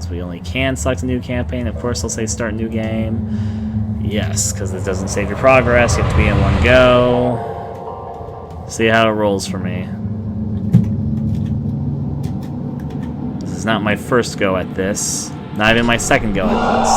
So we only can select a new campaign. Of course, they'll say start new game. Yes, because it doesn't save your progress. You have to be in one go. See how it rolls for me. This is not my first go at this. Not even my second go at this.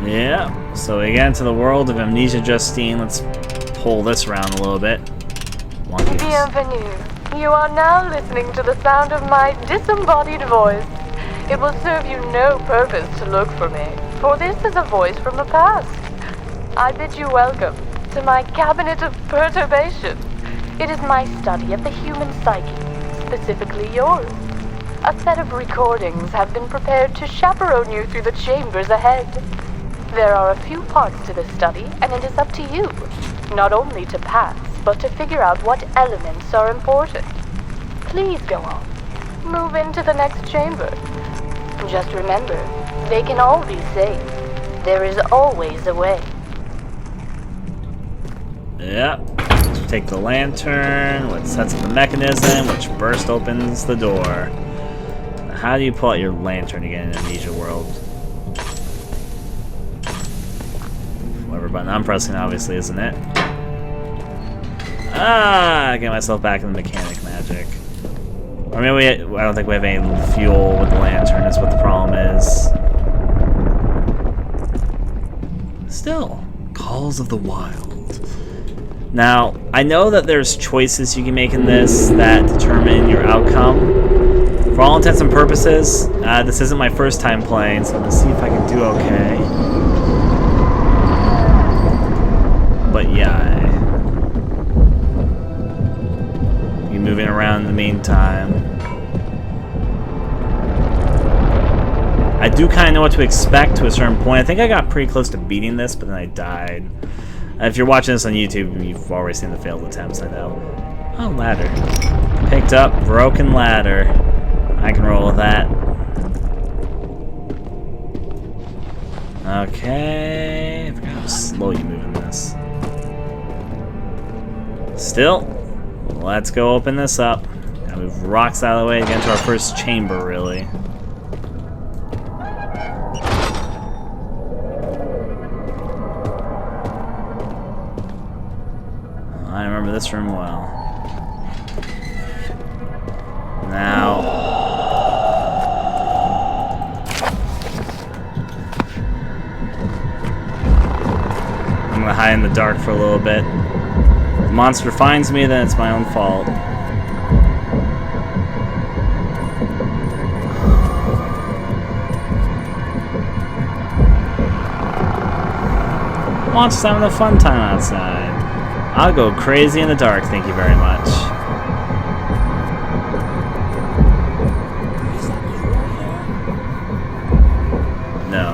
Yeah, so we get into the world of Amnesia Justine. Let's pull this around a little bit. Bienvenue. You are now listening to the sound of my disembodied voice. It will serve you no purpose to look for me, for this is a voice from the past. I bid you welcome to my cabinet of perturbation. It is my study of the human psyche, specifically yours. A set of recordings have been prepared to chaperone you through the chambers ahead. There are a few parts to this study, and it is up to you, not only to pass, but to figure out what elements are important. Please go on. Move into the next chamber. Just remember, they can all be saved. There is always a way. Yep. Let's take the lantern, which sets up the mechanism, which burst opens the door. Now, how do you pull out your lantern again in Amnesia World? Whatever button I'm pressing, obviously, isn't it? I get myself back in the mechanic magic. Or maybe I don't think we have any fuel with the lantern is what the problem is. Still, Calls of the Wild. Now, I know that there's choices you can make in this that determine your outcome. For all intents and purposes, this isn't my first time playing, so I'm going to see if I can do okay. But yeah, you're moving around in the meantime. I do kind of know what to expect to a certain point. I think I got pretty close to beating this, but then I died. If you're watching this on YouTube, you've already seen the failed attempts, I know. Oh, ladder. Picked up, broken ladder. I can roll with that. Okay. I forgot how slow you move in this. Still, let's go open this up. Gotta move rocks out of the way to get into our first chamber, really. I remember this room well. Now, I'm gonna hide in the dark for a little bit. If the monster finds me, then it's my own fault. Monster's having a fun time outside. I'll go crazy in the dark, thank you very much. No.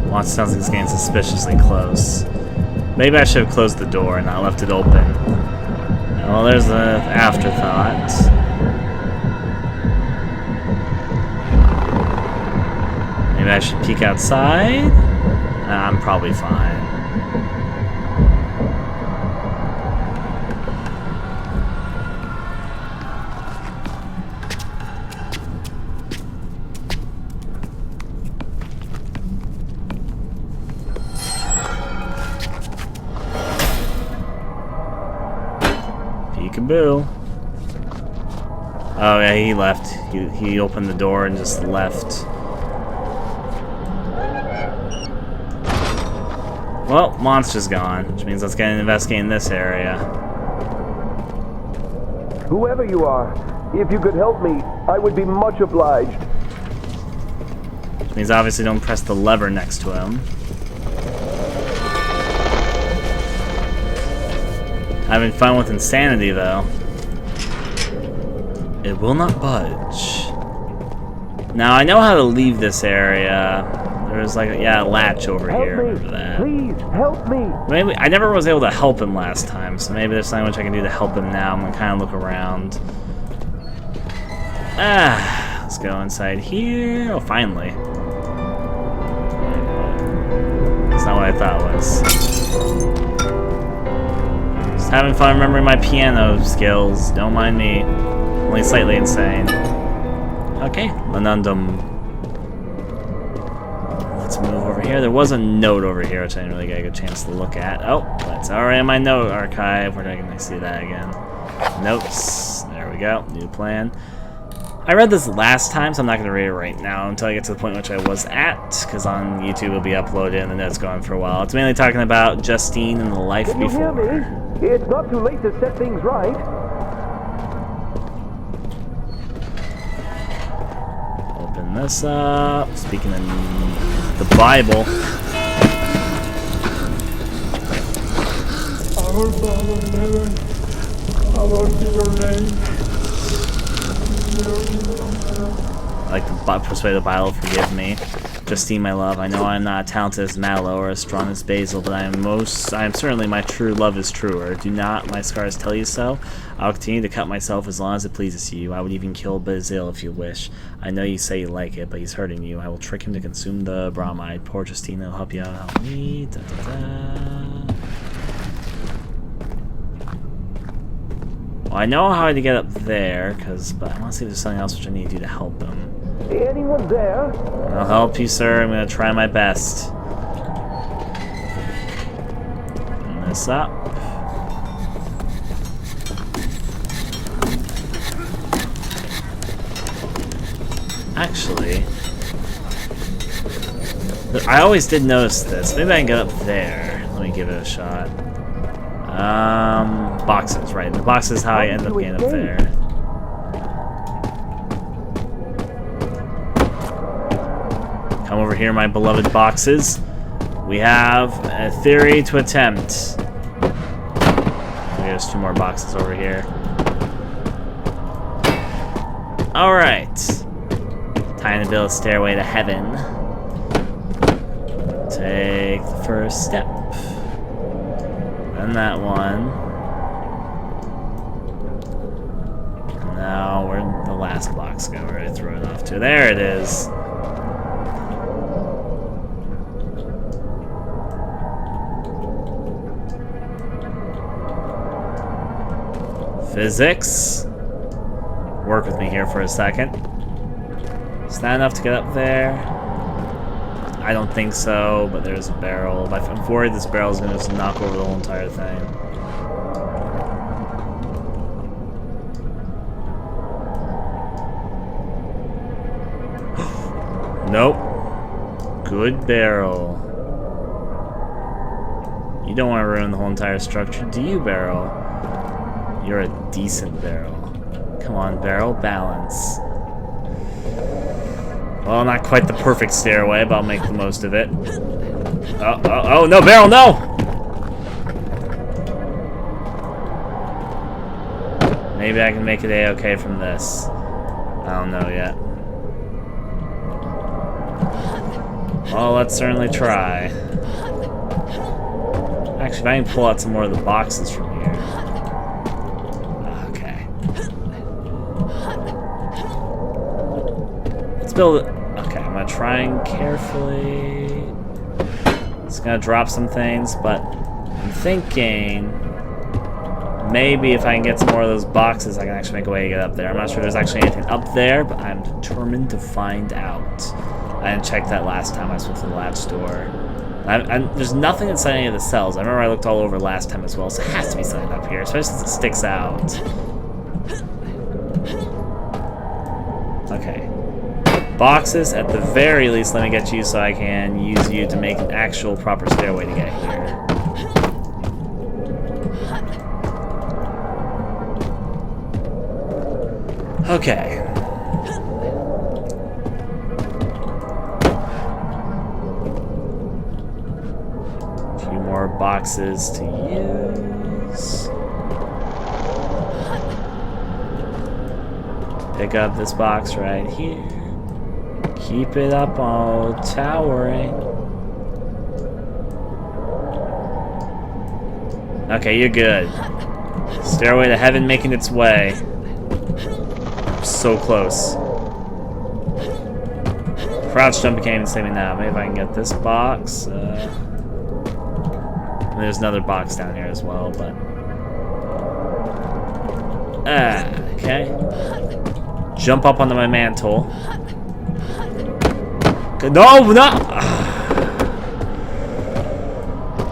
Well, it sounds like it's getting suspiciously close. Maybe I should have closed the door and not left it open. Well, there's an afterthought. Maybe I should peek outside? I'm probably fine. Peekaboo. Oh yeah, he left. He opened the door and just left. Well, monster's gone, which means let's get investigating this area. Whoever you are, if you could help me, I would be much obliged. Which means obviously don't press the lever next to him. Having fun with insanity, though. It will not budge. Now, I know how to leave this area. There's like, a latch over here. Remember that. Please, help me! Maybe I never was able to help him last time, so maybe there's something which I can do to help him now. I'm gonna kind of look around. Let's go inside here. Oh, finally. That's not what I thought it was. Just having fun remembering my piano skills. Don't mind me. Only slightly insane. Okay, Lanundum. Let's move over here. There was a note over here which I didn't really get a good chance to look at. Oh, that's already in my note archive. Where can I see that again? Notes. There we go. New plan. I read this last time, so I'm not going to read it right now until I get to the point which I was at, because on YouTube it'll be uploaded and the note's going for a while. It's mainly talking about Justine and the life Can you hear before. me? It's not too late to set things right. Open this up. Speaking in the Bible. Our Father in heaven, hallowed be your name. I like to persuade the Bible, forgive me. Justine, my love, I know I'm not as talented as Mallow or as strong as Basil, but I am certainly my true love is truer. Do not my scars tell you so? I'll continue to cut myself as long as it pleases you. I would even kill Basil if you wish. I know you say you like it, but he's hurting you. I will trick him to consume the bromide. Poor Justine, will help you out, help me. Da, da, da. Well, I know how to get up there, but I want to see if there's something else which I need to do to help him. Anyone there? I'll help you, sir. I'm going to try my best. Open this up. Actually, I always did notice this. Maybe I can get up there. Let me give it a shot. Boxes, right. The box is how I end up getting up there. Come over here, my beloved boxes. We have a theory to attempt. There's 2 more boxes over here. Alright. Time to build a stairway to heaven. Take the first step. Then that one. And now where'd the last box go? Where did I throw it off to? There it is. Physics. Work with me here for a second. Is that enough to get up there? I don't think so, but there's a barrel. I'm worried this barrel is going to just knock over the whole entire thing. Nope. Good barrel. You don't want to ruin the whole entire structure, do you, barrel? You're a decent barrel. Come on, barrel, balance. Well, not quite the perfect stairway, but I'll make the most of it. Oh, no, barrel, no! Maybe I can make it A-okay from this. I don't know yet. Well, let's certainly try. Actually, if I can pull out some more of the boxes from here. Okay. Let's build it. Okay, I'm gonna try and carefully. It's gonna drop some things, but I'm thinking maybe if I can get some more of those boxes, I can actually make a way to get up there. I'm not sure there's actually anything up there, but I'm determined to find out. I didn't check that last time I was with the latch door. There's nothing inside any of the cells. I remember I looked all over last time as well, so it has to be something up here, especially since it sticks out. Okay. Boxes, at the very least, let me get you so I can use you to make an actual proper stairway to get here. Okay. A few more boxes to use. Pick up this box right here. Keep it up all towering. Okay, you're good. Stairway to heaven making its way. So close. Crouch jump became saving now. Maybe if I can get this box. There's another box down here as well, but. Okay. Jump up onto my mantle. No, no!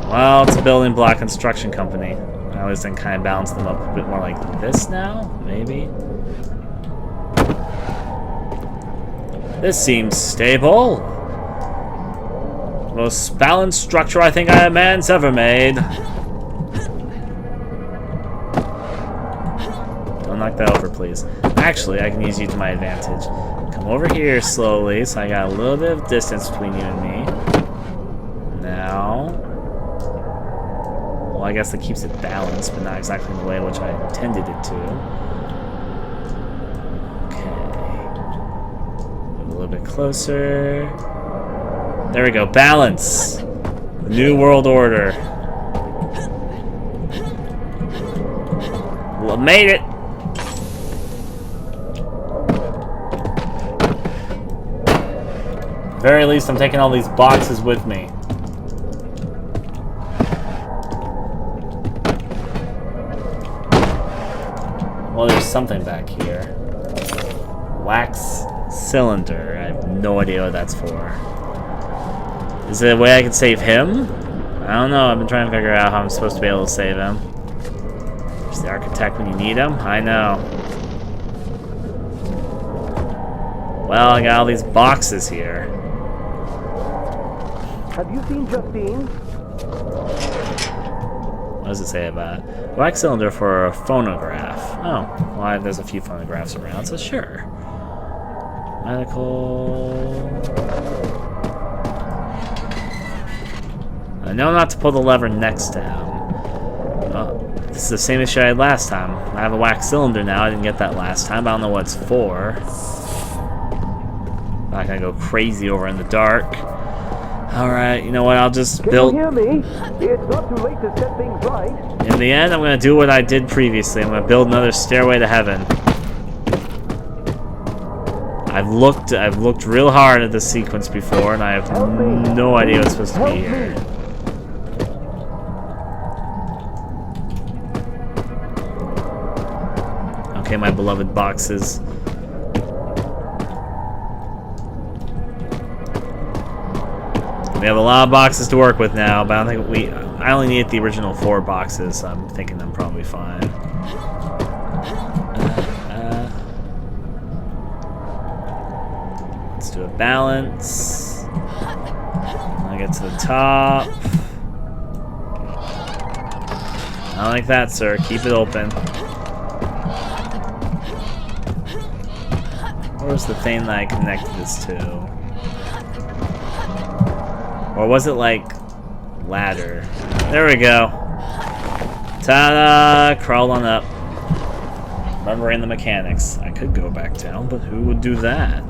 Well, it's a building block construction company. I always then kind of balance them up a bit more like this now, maybe. This seems stable. Most balanced structure I think a man's ever made. Don't knock that over, please. Actually, I can use you to my advantage. Come over here slowly, so I got a little bit of distance between you and me. Now... Well, I guess that keeps it balanced, but not exactly in the way in which I intended it to. A little bit closer. There we go. Balance. The new world order. Well, made it. At the very least, I'm taking all these boxes with me. Well, there's something back here. Wax cylinder. I have no idea what that's for. Is there a way I can save him? I don't know. I've been trying to figure out how I'm supposed to be able to save him. There's the architect when you need him. I know. Well, I got all these boxes here. Have you seen Justine? What does it say about it? Wax cylinder for a phonograph. Oh, well, there's a few phonographs around, so sure. Medical... I know not to pull the lever next to him. Oh, this is the same issue I had last time. I have a wax cylinder now. I didn't get that last time. I don't know what it's for. I'm not gonna go crazy over in the dark. Alright, you know what? I'll just build... Can you hear me? It's not too late to set things right. In the end, I'm gonna do what I did previously. I'm gonna build another stairway to heaven. I've looked real hard at this sequence before, and I have no idea what's supposed to be here. Okay, my beloved boxes. We have a lot of boxes to work with now, but I don't think I only need the original 4 boxes, so I'm thinking I'm probably fine. Let's do a balance. I'll get to the top. Not like that, sir. Keep it open. Where's the thing that I connected this to? Or was it like ladder? There we go. Ta-da! Crawled on up. Remembering the mechanics. I could go back down, but who would do that?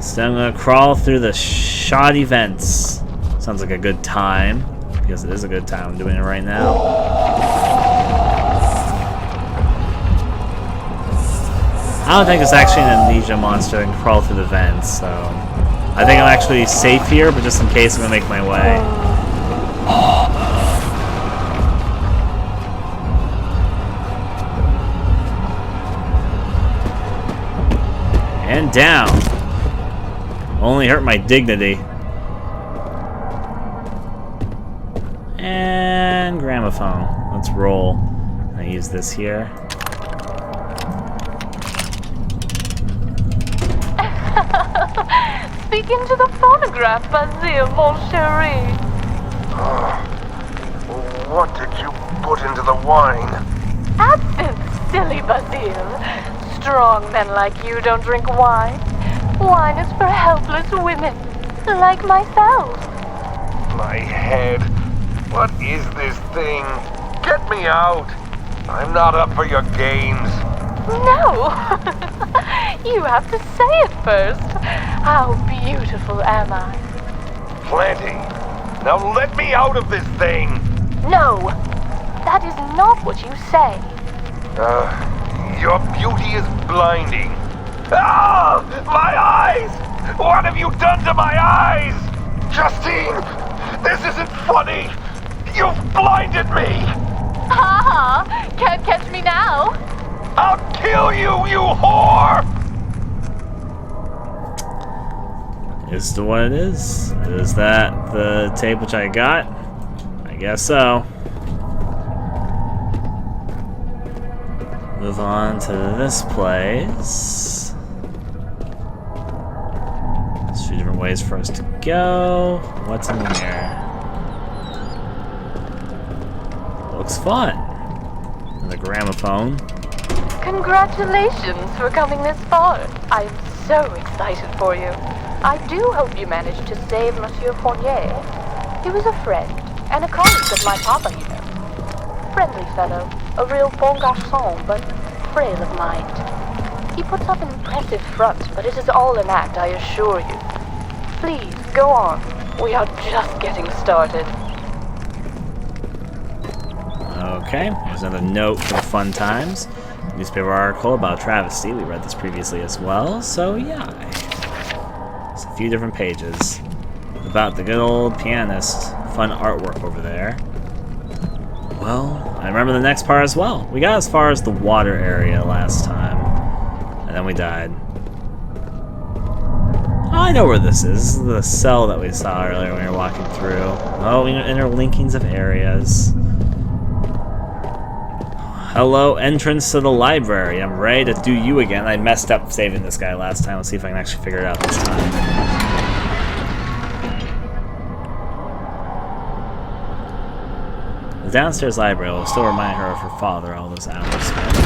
So I'm gonna crawl through the shoddy vents. Sounds like a good time. Because it is a good time. I'm doing it right now. I don't think it's actually an amnesia monster that can crawl through the vents, so... I think I'm actually safe here, but just in case, I'm gonna make my way. And down. Only hurt my dignity. And gramophone. Let's roll. I use this here. Speaking to the phonograph, Basile, mon chéri. What did you put into the wine? Absinthe, silly Basile. Strong men like you don't drink wine. Wine is for helpless women, like myself. My head. What is this thing? Get me out. I'm not up for your games. No! You have to say it first. How beautiful am I? Plenty. Now let me out of this thing. No! That is not what you say. Your beauty is blinding. Ah! My eyes! What have you done to my eyes? Justine! This isn't funny! You've blinded me! Ha ha! Can't catch me now! I'll kill you, you whore! Is to what it is. Is that the tape which I got? I guess so. Move on to this place. There's a few different ways for us to go. What's in here? Looks fun. Another gramophone. Congratulations for coming this far. I'm so excited for you. I do hope you managed to save Monsieur Fournier. He was a friend and a colleague of my papa, you know. Friendly fellow, a real bon garçon, but frail of mind. He puts up an impressive front, but it is all an act, I assure you. Please, go on. We are just getting started. Okay, there's another note for the fun times. Newspaper article about travesty. We read this previously as well, so yeah. There's a few different pages about the good old pianist. Fun artwork over there. Well, I remember the next part as well. We got as far as the water area last time, and then we died. Oh, I know where this is. This is the cell that we saw earlier when we were walking through. Oh, interlinkings of areas. Hello, entrance to the library. I'm ready to do you again. I messed up saving this guy last time. Let's see if I can actually figure it out this time. The downstairs library will still remind her of her father all those hours spent.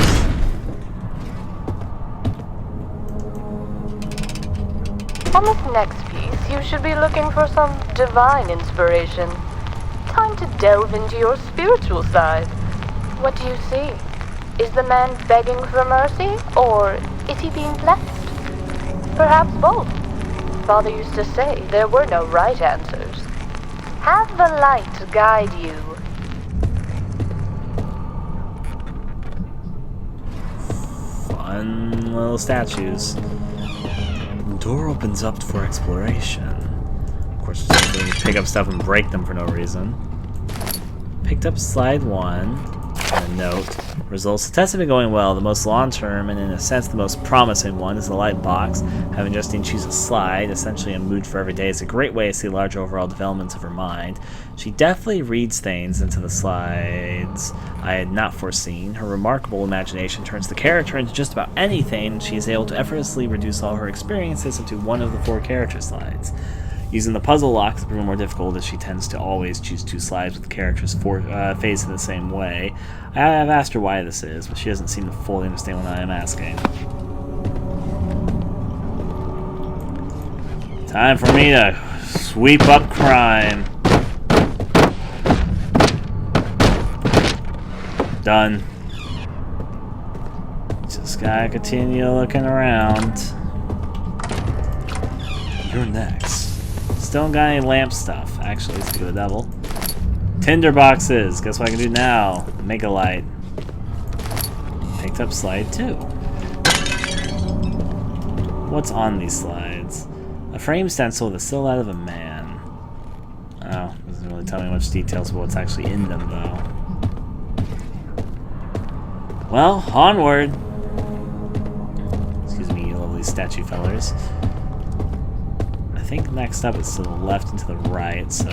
On this next piece, you should be looking for some divine inspiration. Time to delve into your spiritual side. What do you see? Is the man begging for mercy, or is he being blessed? Perhaps both. Father used to say there were no right answers. Have the light guide you. Fun little statues. The door opens up for exploration. Of course, you can pick up stuff and break them for no reason. Picked up slide 1. And a note. Results. The tests have been going well. The most long-term, and in a sense the most promising one, is the light box. Having Justine choose a slide, essentially a mood for every day, is a great way to see large overall developments of her mind. She definitely reads things into the slides I had not foreseen. Her remarkable imagination turns the character into just about anything, and she is able to effortlessly reduce all her experiences into one of the 4 character slides. Using the puzzle lock has proven more difficult, as she tends to always choose 2 slides with the characters facing the same way. I have asked her why this is, but she doesn't seem to fully understand what I am asking. Time for me to sweep up crime. Done. Just gotta continue looking around. You're next. Still got any lamp stuff. Actually, speak of the devil. Tinder boxes. Guess what I can do now? Make a light. Picked up slide 2. What's on these slides? A frame stencil with a silhouette of a man. Oh, doesn't really tell me much details about what's actually in them, though. Well, onward. Excuse me, you lovely statue fellers. I think next up is to the left and to the right, so...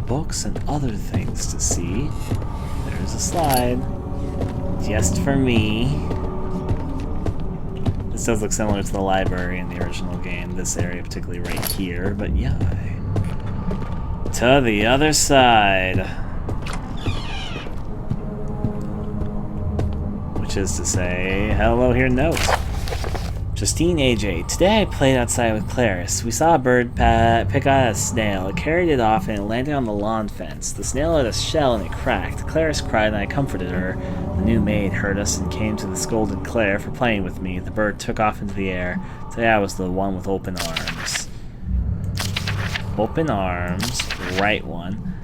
Books and other things to see. There's a slide. Just for me. This does look similar to the library in the original game, this area particularly right here, but yeah. To the other side. which is to say, hello here, note. Justine, AJ. Today I played outside with Clarice. We saw a bird pick out a snail. It carried it off and it landed on the lawn fence. The snail had a shell and it cracked. Clarice cried and I comforted her. The new maid heard us and came to the scolded Claire for playing with me. The bird took off into the air. Today I was the one with open arms. Open arms, right one.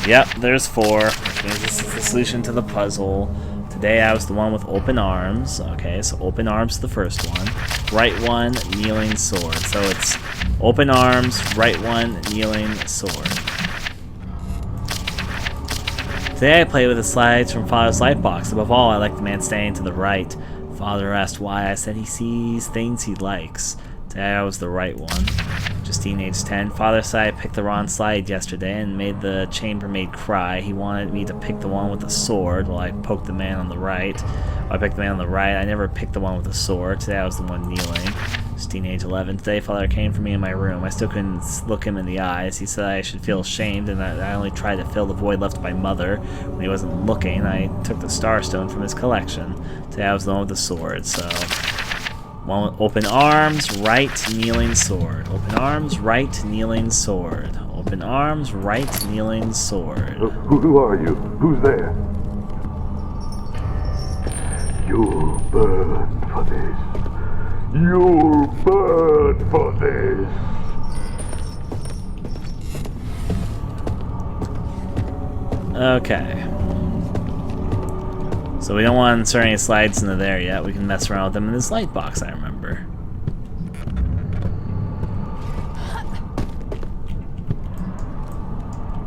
Yep, there's 4. This is the solution to the puzzle. Today I was the one with open arms. Okay, so open arms is the first one. Right one, kneeling sword. So it's open arms, right one, kneeling sword. Today I played with the slides from Father's Lightbox. Above all, I like the man standing to the right. Father asked why. I said he sees things he likes. Today I was the right one. Justine, age 10. Father said I picked the wrong slide yesterday and made the chambermaid cry. He wanted me to pick the one with the sword while I poked the man on the right. I picked the man on the right. I never picked the one with the sword. Today I was the one kneeling. Justine, age 11. Today Father came for me in my room. I still couldn't look him in the eyes. He said I should feel ashamed and that I only tried to fill the void left by Mother. When he wasn't looking, I took the Starstone from his collection. Today I was the one with the sword, so... One with open arms, right, kneeling sword. Open arms, right, kneeling sword. Open arms, right, kneeling sword. Who are you? Who's there? You'll burn for this. You'll burn for this. Okay. So we don't want to insert any slides into there yet. We can mess around with them in this light box, I remember.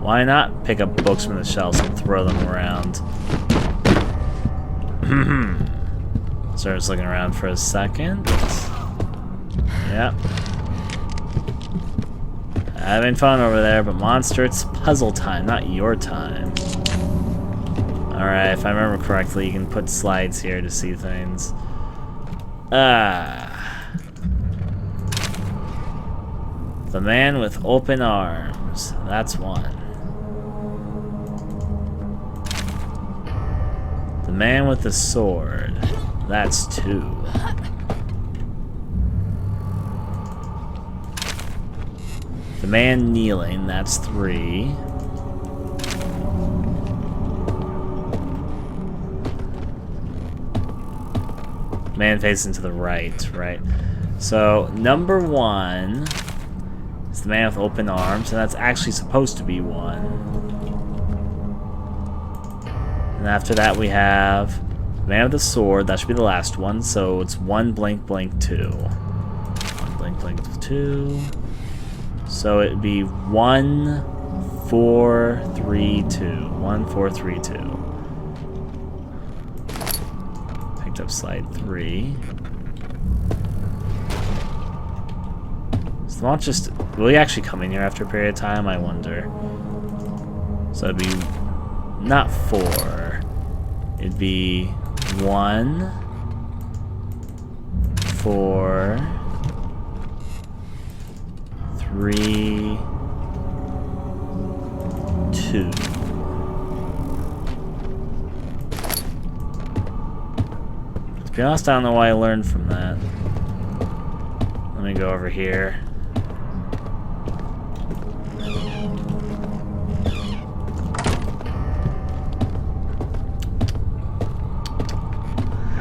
Why not pick up books from the shelves and throw them around? Starts looking around for a second. Yep. Having fun over there, but monster, it's puzzle time, not your time. Alright, if I remember correctly, you can put slides here to see things. The man with open arms. That's one. The man with the sword. That's 2. The man kneeling. That's 3. Man facing to the right, right. So, number 1 is the man with open arms, and that's actually supposed to be 1. And after that we have the man with the sword, that should be the last one, so it's 1 blank blank 2. 1 blank blank 2. So it'd be 1 4 3 2. 1 4 3 2. Up slide 3. So the launch just... Will he actually come in here after a period of time? I wonder. So it'd be... Not 4. It'd be 1 4 3 2. To be honest, I don't know why I learned from that. Let me go over here.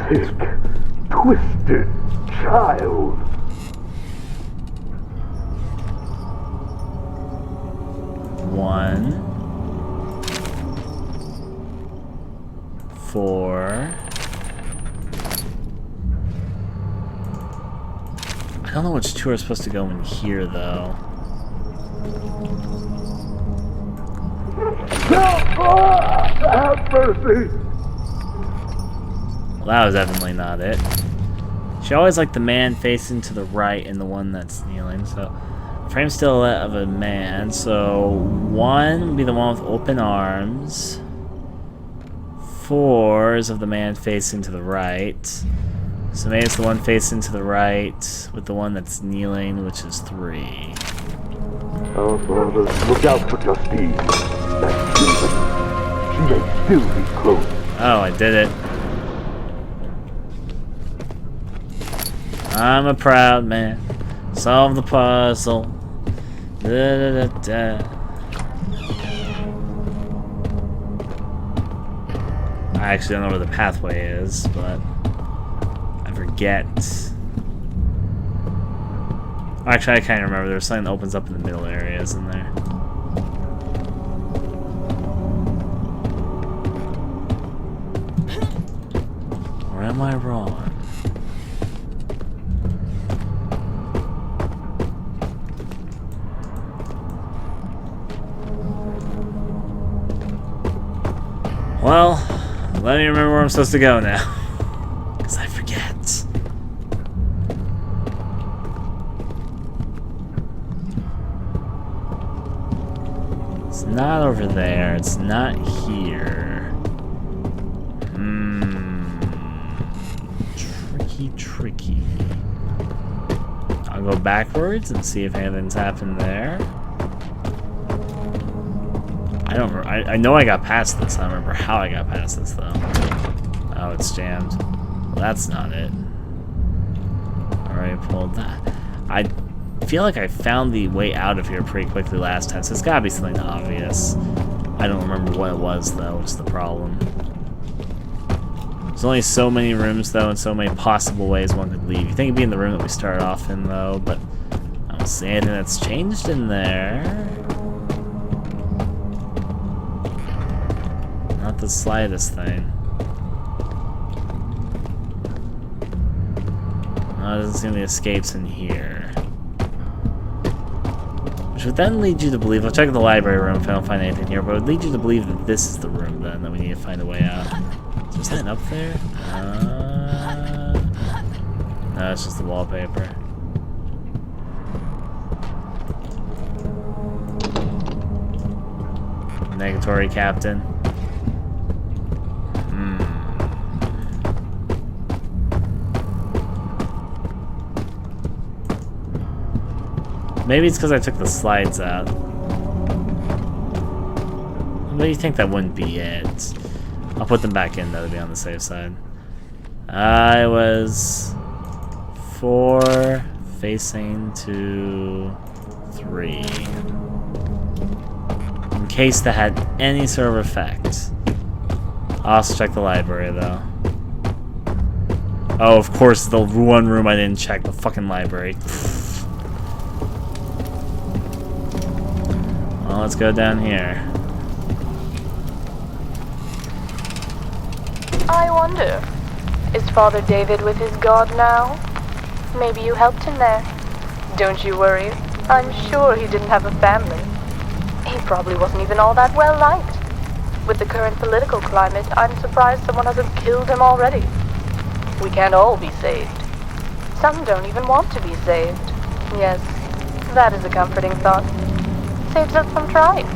Sick, twisted child. One, 4. I don't know which 2 are supposed to go in here, though. Have mercy! Well, that was definitely not it. She always liked the man facing to the right and the one that's kneeling, so... Frame silhouette of a man, so... 1 would be the one with open arms. 4 is of the man facing to the right. So maybe it's the one facing to the right with the one that's kneeling, which is 3. Oh, Father, look out for Justine. That demon. She may still be close. Oh, I did it. I'm a proud man. Solve the puzzle. Da, da, da, da. I actually don't know where the pathway is, but I forget. Actually, I kind of remember there's something that opens up in the middle area, isn't there? Or am I wrong? Well, let me remember where I'm supposed to go now. Because I forget. It's not over there. It's not here. Tricky. I'll go backwards and see if anything's happened there. I don't remember. I know I got past this. I don't remember how I got past this, though. Oh, it's jammed. Well, that's not it. Alright, pulled that. I feel like I found the way out of here pretty quickly last time, so it's gotta be something obvious. I don't remember what it was, though, which is the problem. There's only so many rooms, though, and so many possible ways one could leave. You think it'd be in the room that we started off in, though, but I don't see anything that's changed in there. Not the slightest thing. No, it doesn't seem the escapes in here. Which would then lead you to believe, I'll check the library room if I don't find anything here, but it would lead you to believe that this is the room then, that we need to find a way out. Is there something up there? No, it's just the wallpaper. Negatory Captain. Maybe it's because I took the slides out. But you think that wouldn't be it. I'll put them back in, though, to be on the safe side. I was 4 facing to 3. In case that had any sort of effect. I'll also check the library, though. Oh, of course, the one room I didn't check, the fucking library. Well, let's go down here. I wonder, is Father David with his God now? Maybe you helped him there. Don't you worry, I'm sure he didn't have a family. He probably wasn't even all that well liked. With the current political climate, I'm surprised someone hasn't killed him already. We can't all be saved. Some don't even want to be saved. Yes, that is a comforting thought. Saves us from trying.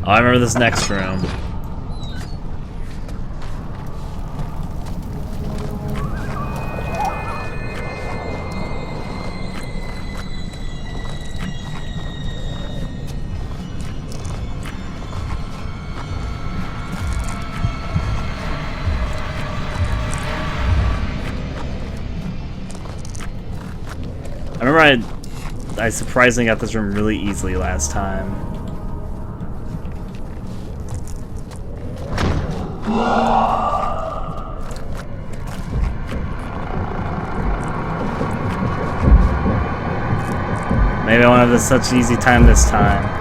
Oh, I remember this next room. I remember I surprisingly got this room really easily last time. Maybe I won't have such an easy time this time.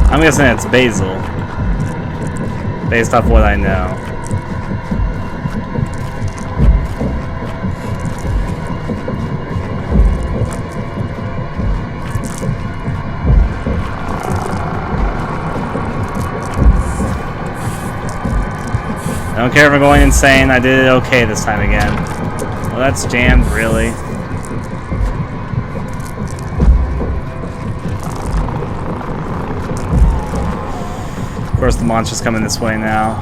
I'm guessing it's Basil, based off what I know. I don't care if I'm going insane. I did it okay this time again. Well, that's jammed, really. Of course, the monster's coming this way now.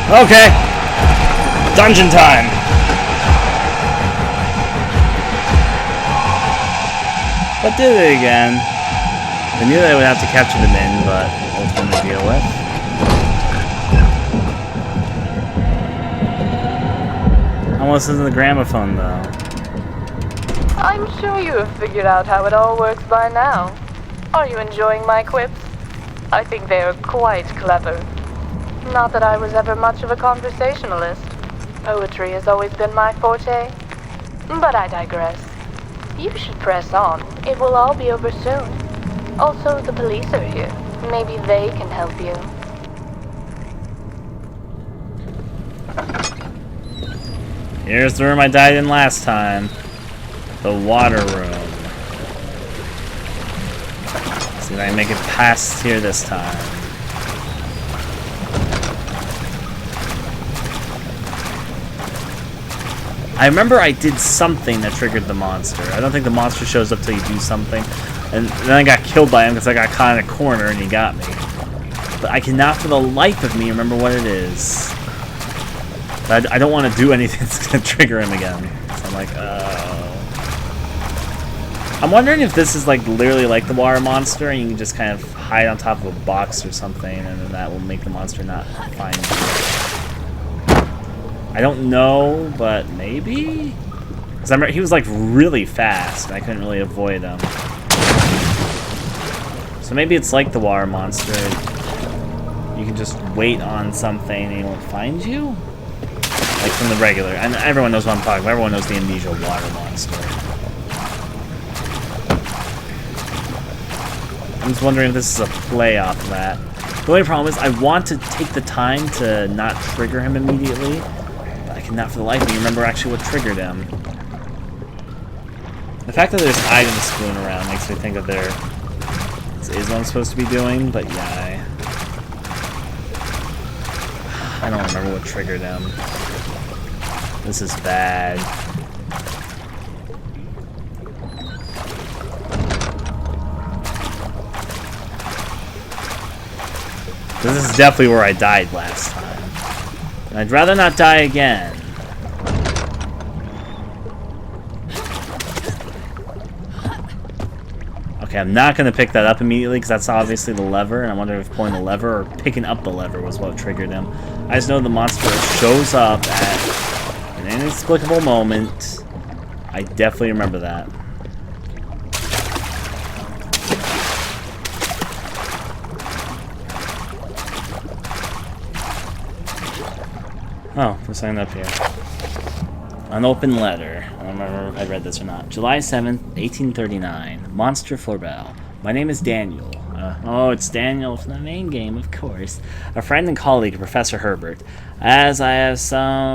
Okay! Dungeon time! But did it again. I knew that I would have to capture them in, but ultimately to deal with. Almost isn't the gramophone, though. I'm sure you have figured out how it all works by now. Are you enjoying my quips? I think they are quite clever. Not that I was ever much of a conversationalist. Poetry has always been my forte. But I digress. You should press on. It will all be over soon. Also, the police are here. Maybe they can help you. Here's the room I died in last time. The water room. See if I can make it past here this time. I remember I did something that triggered the monster. I don't think the monster shows up till you do something. And then I got killed by him because I got caught in a corner and he got me. But I cannot for the life of me remember what it is. But I don't want to do anything that's going to trigger him again. So I'm like, I'm wondering if this is like literally like the water monster and you can just kind of hide on top of a box or something and then that will make the monster not find you. I don't know, but maybe? Because I remember he was like really fast and I couldn't really avoid him. So maybe it's like the water monster. You can just wait on something and he won't find you? Like from the regular. And everyone knows what I'm talking about. Everyone knows the Amnesia water monster. I'm just wondering if this is a play off of that. The only problem is I want to take the time to not trigger him immediately. But I cannot for the life of me remember actually what triggered him. The fact that there's items spooling around makes me think that this is what I'm supposed to be doing, but yeah, I don't remember what triggered him. This is bad. This is definitely where I died last time. And I'd rather not die again. Okay, I'm not going to pick that up immediately because that's obviously the lever, and I wonder if pulling the lever or picking up the lever was what triggered him. I just know the monster shows up at an inexplicable moment. I definitely remember that. Oh, there's something up here. An open letter. I don't remember if I read this or not. July 7th, 1839. Monster Florbel. My name is Daniel. Oh, it's Daniel from the main game, of course. A friend and colleague of Professor Herbert. As I have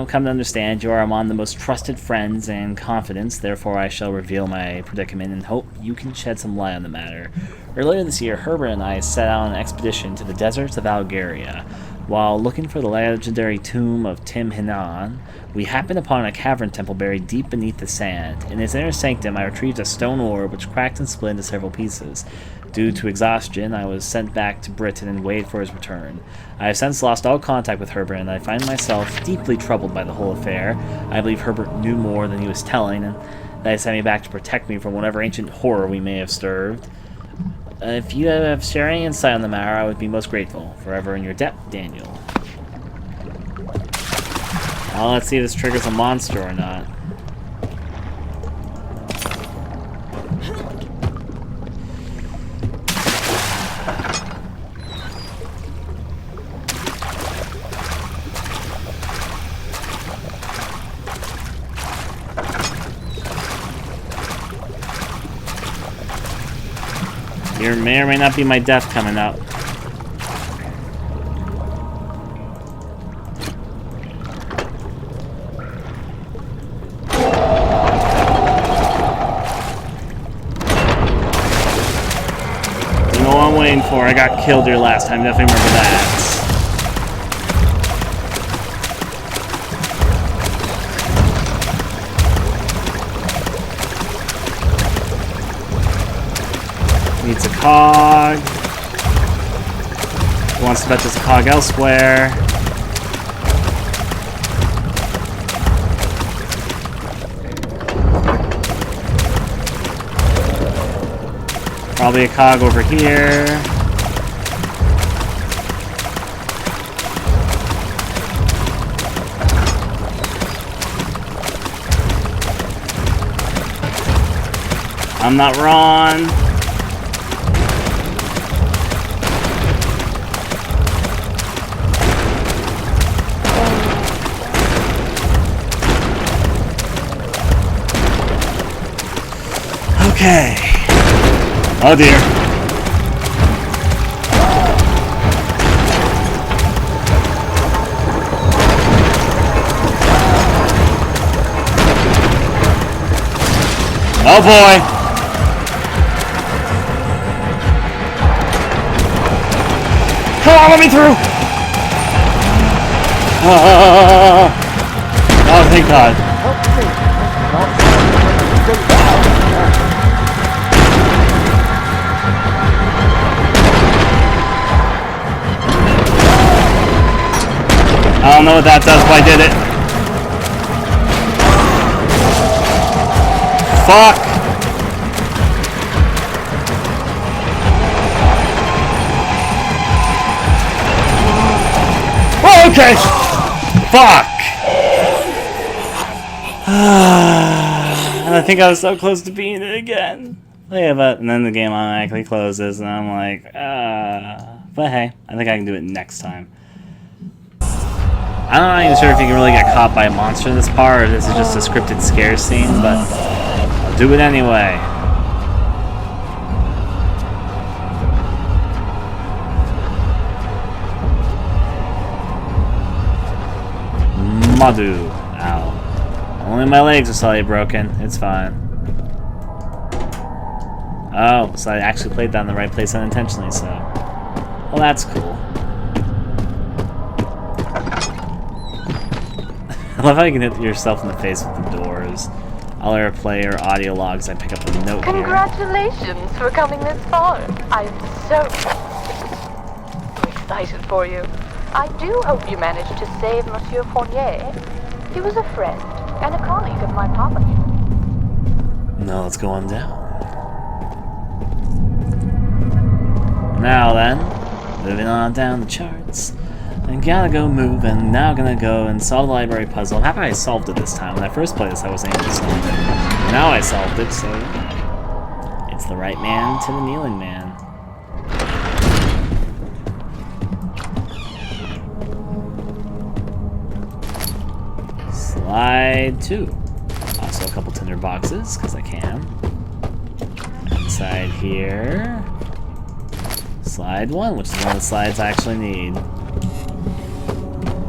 come to understand, you are among the most trusted friends and confidants. Therefore, I shall reveal my predicament and hope you can shed some light on the matter. Earlier this year, Herbert and I set out on an expedition to the deserts of Algeria. While looking for the legendary tomb of Tim Hinan, we happened upon a cavern temple buried deep beneath the sand. In its inner sanctum, I retrieved a stone orb which cracked and split into several pieces. Due to exhaustion, I was sent back to Britain and waited for his return. I have since lost all contact with Herbert, and I find myself deeply troubled by the whole affair. I believe Herbert knew more than he was telling, and that he sent me back to protect me from whatever ancient horror we may have stirred. If you have sharing insight on the matter, I would be most grateful. Forever in your debt, Daniel. Well, let's see if this triggers a monster or not. Here may or may not be my death coming up. waiting for. I got killed here last time. Definitely remember that. Needs a cog. Wants to bet this cog elsewhere. Probably a cog over here. I'm not wrong. Okay. Oh dear. Oh boy. Come on, let me through. Oh, thank God. I don't know what that does, but I did it. Fuck! Oh, okay! Fuck! And I think I was so close to beating it again. Yeah, but and then the game automatically closes, and I'm like, but hey, I think I can do it next time. I'm not even sure if you can really get caught by a monster in this part, or this is just a scripted scare scene, but I'll do it anyway. Madu. Ow. Only my legs are slightly broken. It's fine. Oh, so I actually played that in the right place unintentionally, so... Well, that's cool. I love how you can hit yourself in the face with the doors. I'll airplay or audio logs. I pick up a note here. Congratulations for coming this far. I'm so excited for you. I do hope you managed to save Monsieur Fournier. He was a friend and a colleague of my papa. Now let's go on down. Now then, moving on down the charts. I gotta go move, and now I'm gonna go and solve the library puzzle. I'm happy I solved it this time. When I first played this, I wasn't able to solve it. Now I solved it, so it's the right man to the kneeling man. Slide 2. Also a couple tinder boxes, because I can. Inside here. Slide 1, which is one of the slides I actually need.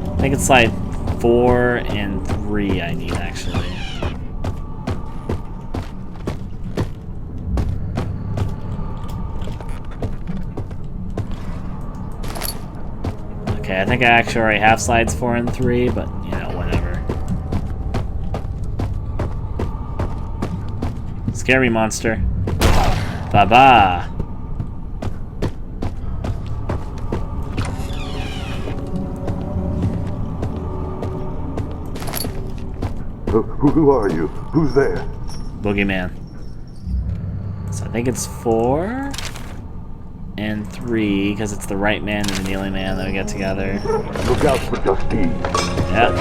I think it's slide 4 and 3 I need, actually. Okay, I think I actually already have slides 4 and 3, but, you know, whatever. Scary monster. Bye-bye. Who are you? Who's there? Boogeyman. So I think it's 4 and 3, because it's the right man and the kneeling man that we get together. Look out for Justine. Yep.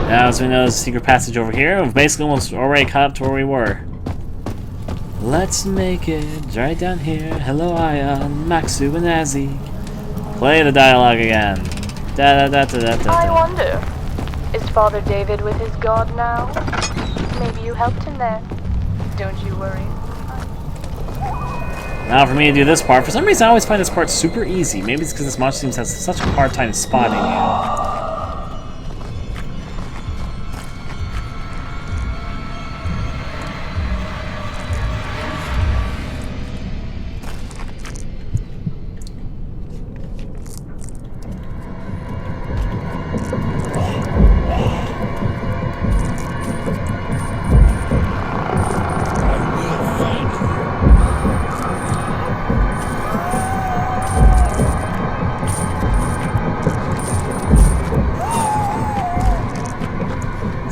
Now, as we know, there's a secret passage over here. We've basically almost already caught up to where we were. Let's make it right down here. Hello, Ion, Maxu, and Azzy. Play the dialogue again. Da, da, da, da, da, da. I wonder, is Father David with his god now? Maybe you helped him there. Don't you worry. Now for me to do this part. For some reason I always find this part super easy. Maybe it's because this monster seems to have such a hard time spotting you.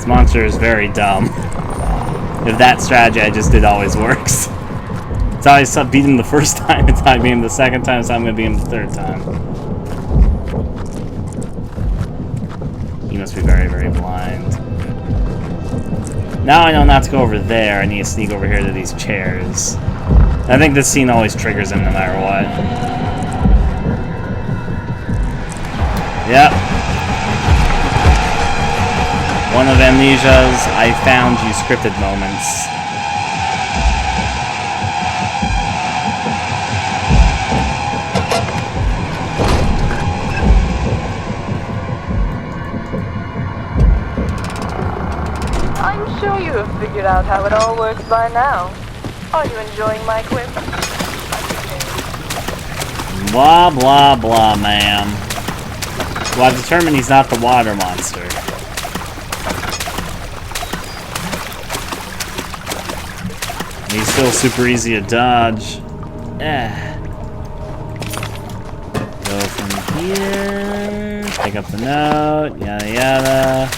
This monster is very dumb. If that strategy I just did always works. It's how I beat him the first time, it's how I beat him the second time, so I'm gonna beat him the third time. He must be very, very blind. Now I know not to go over there. I need to sneak over here to these chairs. I think this scene always triggers him no matter what. Yep. One of Amnesia's I found you scripted moments. I'm sure you have figured out how it all works by now. Are you enjoying my quip? Blah, blah, blah, ma'am. Well, I've determined he's not the water monster. He's still super easy to dodge. Go from here. Pick up the note. Yada, yada.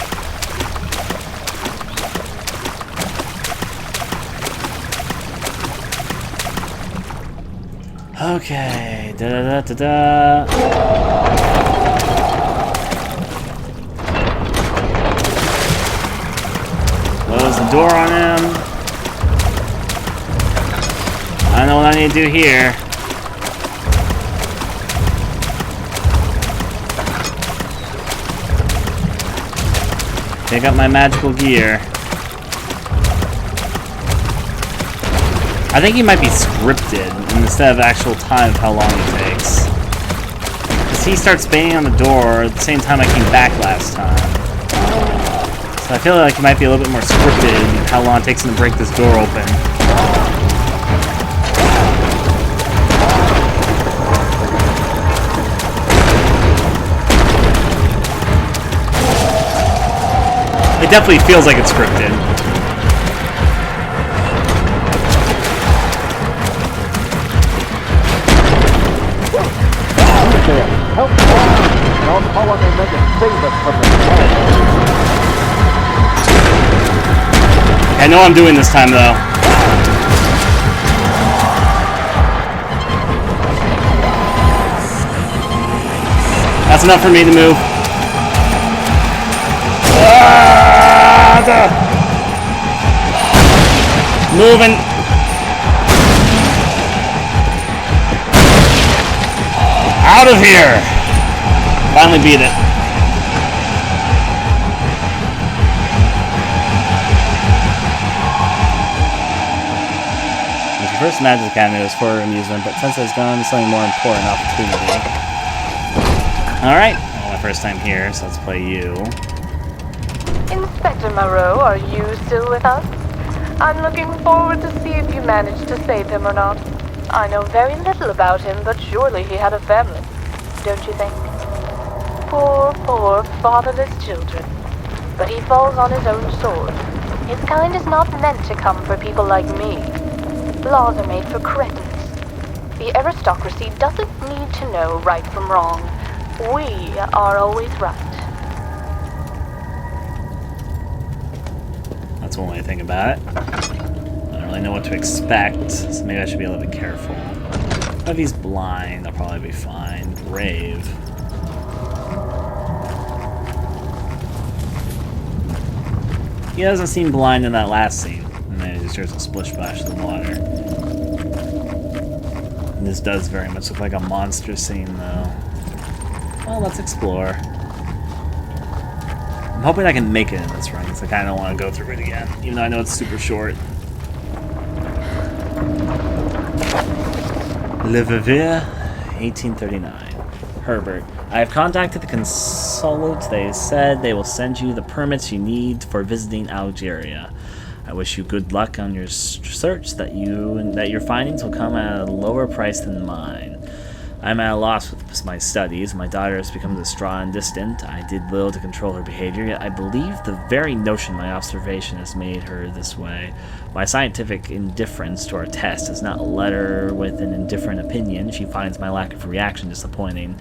Okay, da-da-da-da-da. Close the door on him. I don't know what I need to do here. Pick up my magical gear. I think he might be scripted instead of actual time of how long it takes. Because he starts banging on the door at the same time I came back last time. So I feel like he might be a little bit more scripted in how long it takes him to break this door open. It definitely feels like it's scripted. Help me! Don't follow me, make it save us from the I know I'm doing this time, though. That's enough for me to move. Moving. Out of here! Finally beat it. When she first imagined the academy, it was for amusement, but since it's gone, something more important opportunity. Alright, well, my first time here, so let's play you. Inspector Moreau, are you still with us? I'm looking forward to see if you managed to save him or not. I know very little about him, but surely he had a family, don't you think? Poor, poor, fatherless children. But he falls on his own sword. His kind is not meant to come for people like me. Laws are made for cretins. The aristocracy doesn't need to know right from wrong. We are always right. That's one way to think about it. I don't really know what to expect, so maybe I should be a little bit careful. If he's blind, I'll probably be fine. Brave. He doesn't seem blind in that last scene. And then he just hears a splish splash of the water. And this does very much look like a monster scene, though. Well, let's explore. I'm hoping I can make it in this run, because I kind of want to go through it again, even though I know it's super short. Le Verviers, 1839. Herbert, I have contacted the consulate. They said they will send you the permits you need for visiting Algeria. I wish you good luck on your search, that your findings will come at a lower price than mine. I'm at a loss with my studies. My daughter has become distraught and distant. I did little to control her behavior, yet I believe the very notion my observation has made her this way. My scientific indifference to our test has not led her with an indifferent opinion. She finds my lack of reaction disappointing.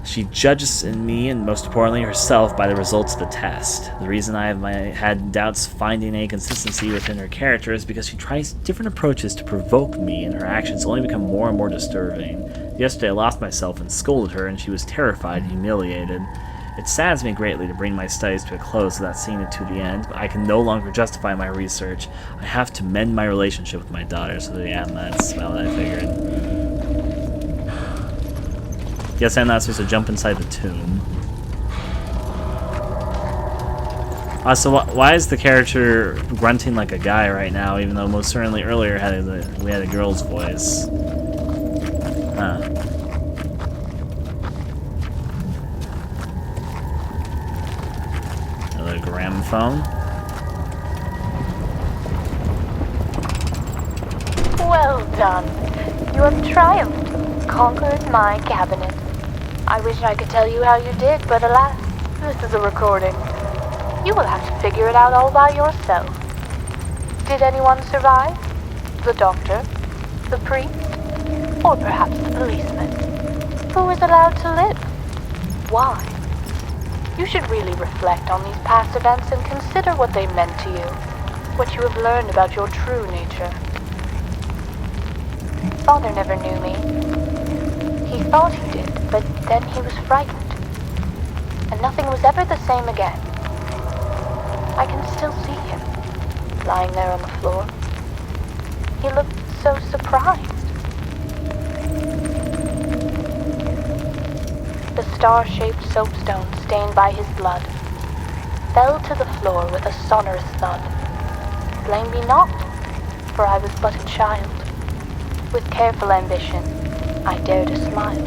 She judges in me, and most importantly herself, by the results of the test. The reason I have had doubts finding a consistency within her character is because she tries different approaches to provoke me, and her actions only become more and more disturbing. Yesterday I lost myself and scolded her, and she was terrified and humiliated. It saddens me greatly to bring my studies to a close without seeing it to the end, but I can no longer justify my research. I have to mend my relationship with my daughter, so yeah, that's about what I figured. Guess I'm not supposed to jump inside the tomb. So why is the character grunting like a guy right now, even though most certainly earlier we had a girl's voice? Huh. Another gramophone. Well done. You have triumphed, conquered my cabinet. I wish I could tell you how you did, but alas, this is a recording. You will have to figure it out all by yourself. Did anyone survive? The doctor? The priest? Or perhaps the policeman? Who was allowed to live? Why? You should really reflect on these past events and consider what they meant to you, what you have learned about your true nature. Father never knew me. He thought he did, but then he was frightened, and nothing was ever the same again. I can still see him, lying there on the floor. He looked so surprised. The star-shaped soapstone stained by his blood fell to the floor with a sonorous thud. Blame me not, for I was but a child. With careful ambition, I dare to smile.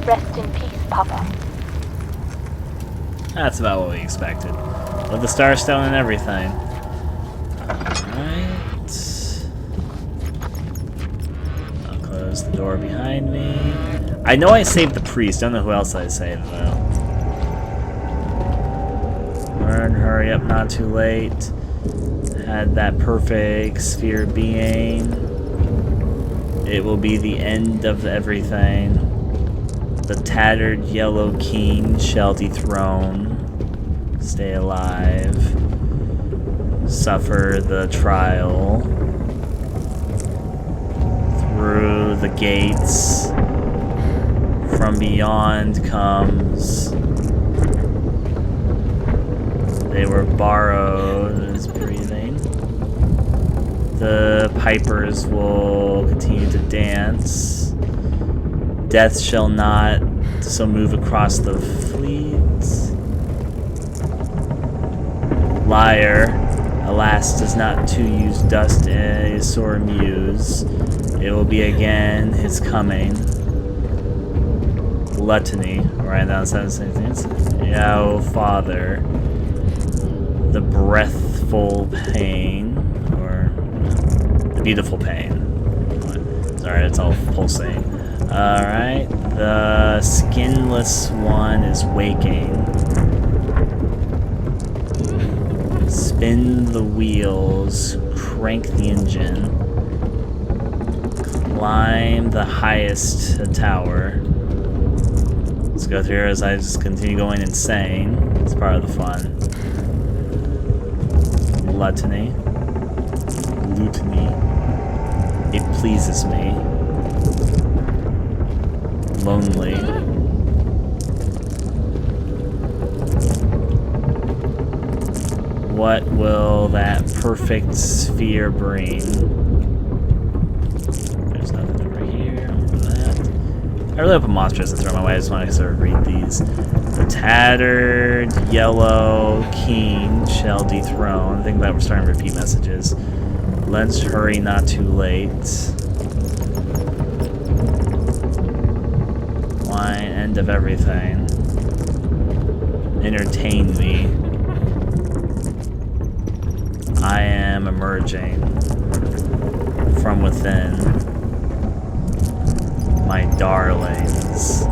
Rest in peace, Papa. That's about what we expected. With the Starstone and everything. Alright. I'll close the door behind me. I know I saved the priest. Don't know who else I saved, though. Learn, hurry up, not too late. Had that perfect sphere being. It will be the end of everything. The tattered yellow king shall dethrone. Stay alive. Suffer the trial. Through the gates. From beyond comes. They were borrowed. Is breathing. The pipers will continue to dance. Death shall not so move across the fleet. Liar, alas, does not to use dust in a sore muse. It will be again his coming. Gluttony, right down 7 seconds. Yeah, oh, Father, the breathful pain, or the beautiful pain. Sorry, it's all pulsating. Alright, the skinless one is waking. Spin the wheels, crank the engine, climb the highest tower. Let's go through here as I just continue going insane. It's part of the fun. Gluttony. It pleases me. Lonely. What will that perfect sphere bring? There's nothing over here. Over that. I really hope a monster doesn't throw my way. I just want to sort of read these. The tattered yellow king shall dethrone. I think that we're starting to repeat messages. Let's hurry, not too late. Wine, end of everything. Entertain me. I am emerging from within. My darlings.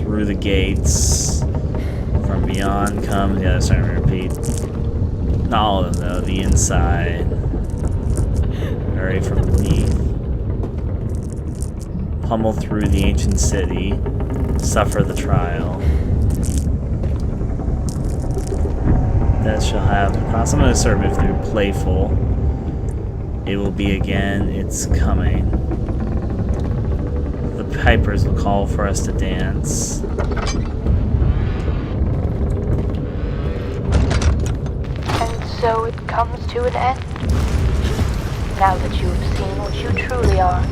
Through the gates. From beyond comes... Yeah, they're starting to repeat. Not all of them, though. The inside. Hurry from beneath. pummel through the ancient city, suffer the trial. That shall have the cross. I'm going to sort of move through playful. It will be again, it's coming. The pipers will call for us to dance. And so it comes to an end. Now that you have seen what you truly are,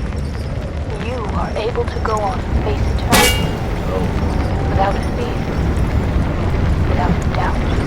you are able to go on and face eternity. Without fear. Without doubt.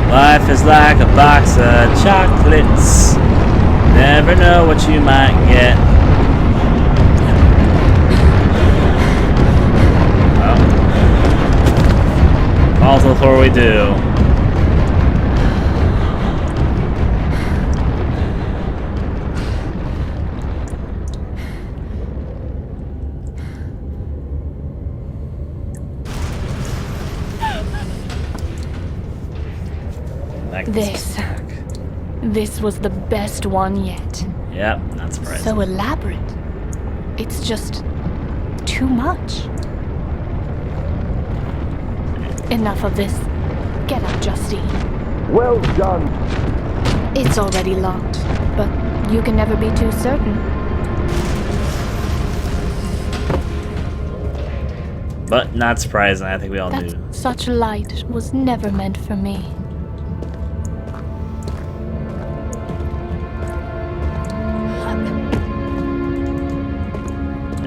Life is like a box of chocolates. Never know what you might get. Oh. Fall to the floor we do. This was the best one yet. Yep, not surprising. So elaborate. It's just too much. Enough of this. Get up, Justine. Well done. It's already locked, but you can never be too certain. But not surprising, I think we all That knew. such light was never meant for me.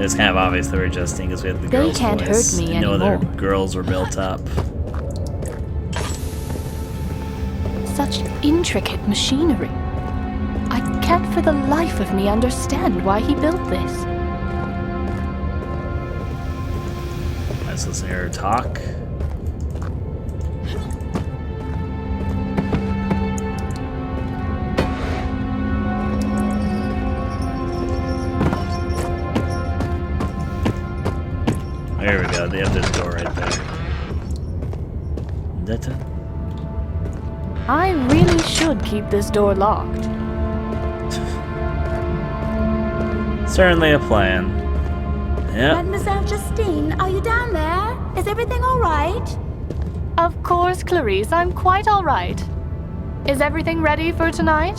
It's kind of obvious they were Justine because we had the They girl's can't voice. hurt me No other anymore. girls were built up. Such intricate machinery. I can't for the life of me understand why he built this. Let's listen to her talk. There we go, they have this door right there. I really should keep this door locked. Certainly a plan. Yep. Mademoiselle Justine, are you down there? Is everything all right? Of course, Clarice, I'm quite all right. Is everything ready for tonight?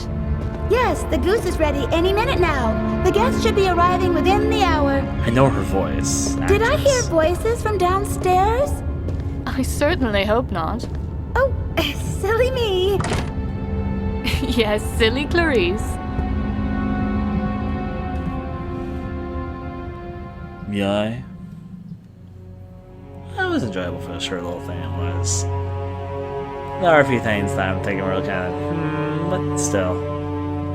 Yes, the goose is ready any minute now. The guests should be arriving within the hour. I know her voice. Did I hear actress. voices from downstairs? I certainly hope not. Oh, silly me. Yes, silly Clarice. Yeah. That was enjoyable for the short little thing it was. There are a few things that I'm thinking were kind of, but still.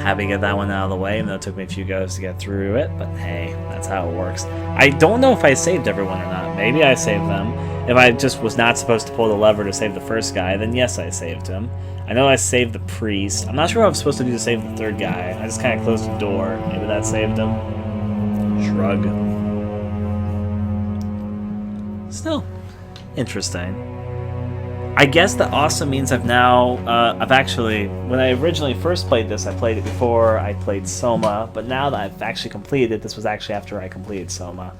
Happy to get that one out of the way, even though it took me a few goes to get through it, but hey, that's how it works. I don't know if I saved everyone or not. Maybe I saved them. If I just was not supposed to pull the lever to save the first guy, then yes, I saved him. I know I saved the priest. I'm not sure what I was supposed to do to save the third guy. I just kind of closed the door. Maybe that saved him. Shrug. Still, interesting. I guess that also means I've now, I've actually, when I originally first played this, I played it before I played Soma, but now that I've actually completed it, this was actually after I completed Soma.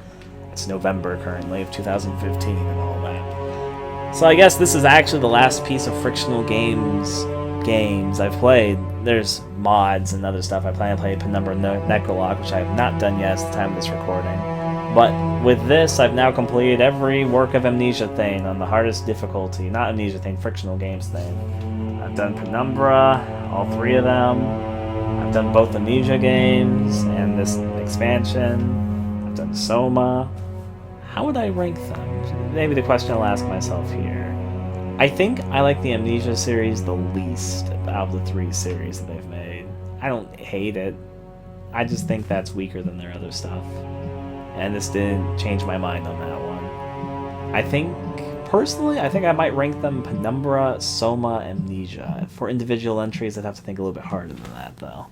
It's November currently of 2015 and all that. So I guess this is actually the last piece of frictional games I've played. There's mods and other stuff. I plan to play Penumbra Necrolock, which I have not done yet at the time of this recording. But with this, I've now completed every work of Amnesia thing on the hardest difficulty. Not Amnesia thing, frictional games thing. I've done Penumbra, all three of them. I've done both Amnesia games and this expansion. I've done Soma. How would I rank them? Maybe the question I'll ask myself here. I think I like the Amnesia series the least out of the 3 series that they've made. I don't hate it. I just think that's weaker than their other stuff. And this didn't change my mind on that one. I think, personally, I think I might rank them Penumbra, Soma, Amnesia. For individual entries, I'd have to think a little bit harder than that, though.